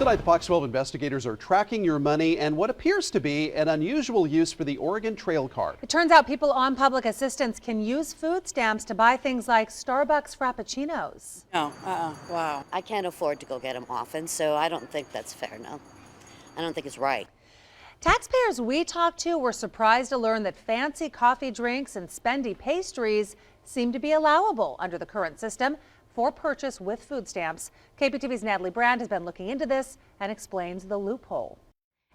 Tonight, the Fox 12 investigators are tracking your money and what appears to be an unusual use for the Oregon Trail card. It turns out people on public assistance can use food stamps to buy things like Starbucks Frappuccinos. No, wow. I can't afford to go get them often, so I don't think that's fair, no. I don't think it's right. Taxpayers we talked to were surprised to learn that fancy coffee drinks and spendy pastries seem to be allowable under the current system for purchase with food stamps. KPTV's Natalie Brand has been looking into this and explains the loophole.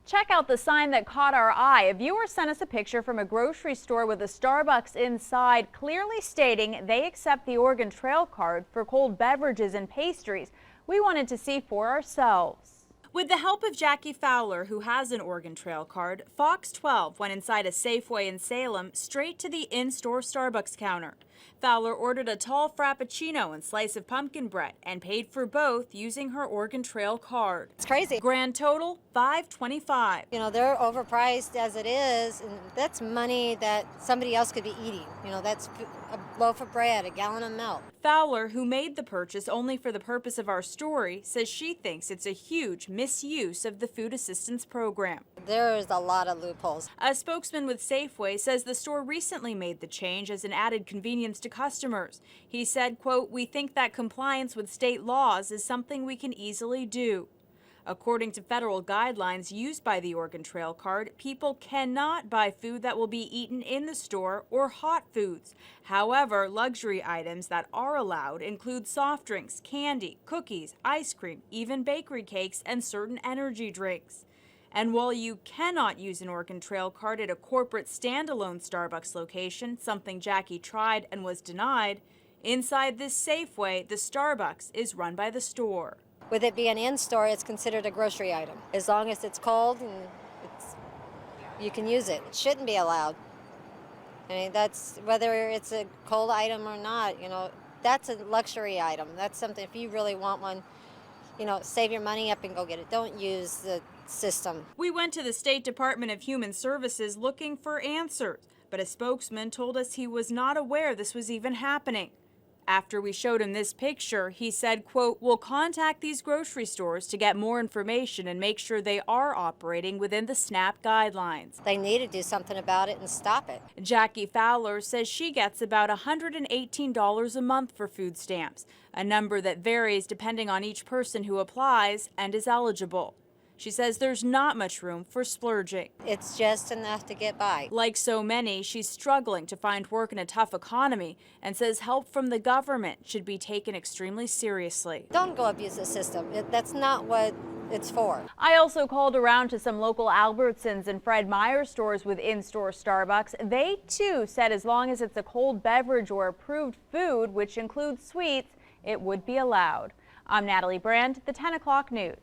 Check out the sign that caught our eye. A viewer sent us a picture from a grocery store with a Starbucks inside, clearly stating they accept the Oregon Trail card for cold beverages and pastries. We wanted to see for ourselves. With the help of Jackie Fowler, who has an Oregon Trail card, Fox 12 went inside a Safeway in Salem straight to the in-store Starbucks counter. Fowler ordered a tall Frappaccino and slice of pumpkin bread and paid for both using her Oregon Trail card. It's crazy. Grand total, $5.25. You know, they're overpriced as it is, and that's money that somebody else could be eating. You know, that's a loaf of bread, a gallon of milk. Fowler, who made the purchase only for the purpose of our story, says she thinks it's a huge misuse of the food assistance program. There's a lot of loopholes. A spokesman with Safeway says the store recently made the change as an added convenience to customers. He said, quote, "We think that compliance with state laws is something we can easily do." According to federal guidelines used by the Oregon Trail card, people cannot buy food that will be eaten in the store or hot foods. However, luxury items that are allowed include soft drinks, candy, cookies, ice cream, even bakery cakes, and certain energy drinks. And while you cannot use an Oregon Trail card at a corporate standalone Starbucks location, something Jackie tried and was denied, inside this Safeway, the Starbucks is run by the store. With it being in-store, it's considered a grocery item. As long as it's cold and you can use it. It shouldn't be allowed. I mean, that's whether it's a cold item or not, you know, that's a luxury item. That's something, if you really want one, you know, save your money up and go get it. Don't use the system. We went to the State Department of Human Services looking for answers, but a spokesman told us he was not aware this was even happening. After we showed him this picture, he said, quote, "We'll contact these grocery stores to get more information and make sure they are operating within the SNAP guidelines." They need to do something about it and stop it. Jackie Fowler says she gets about $118 a month for food stamps, a number that varies depending on each person who applies and is eligible. She says there's not much room for splurging. It's just enough to get by. Like so many, she's struggling to find work in a tough economy and says help from the government should be taken extremely seriously. Don't go abuse the system. That's not what it's for. I also called around to some local Albertsons and Meyer stores with in-store Starbucks. They too said as long as it's a cold beverage or approved food, which includes sweets, it would be allowed. I'm Natalie Brand, the 10 o'clock news.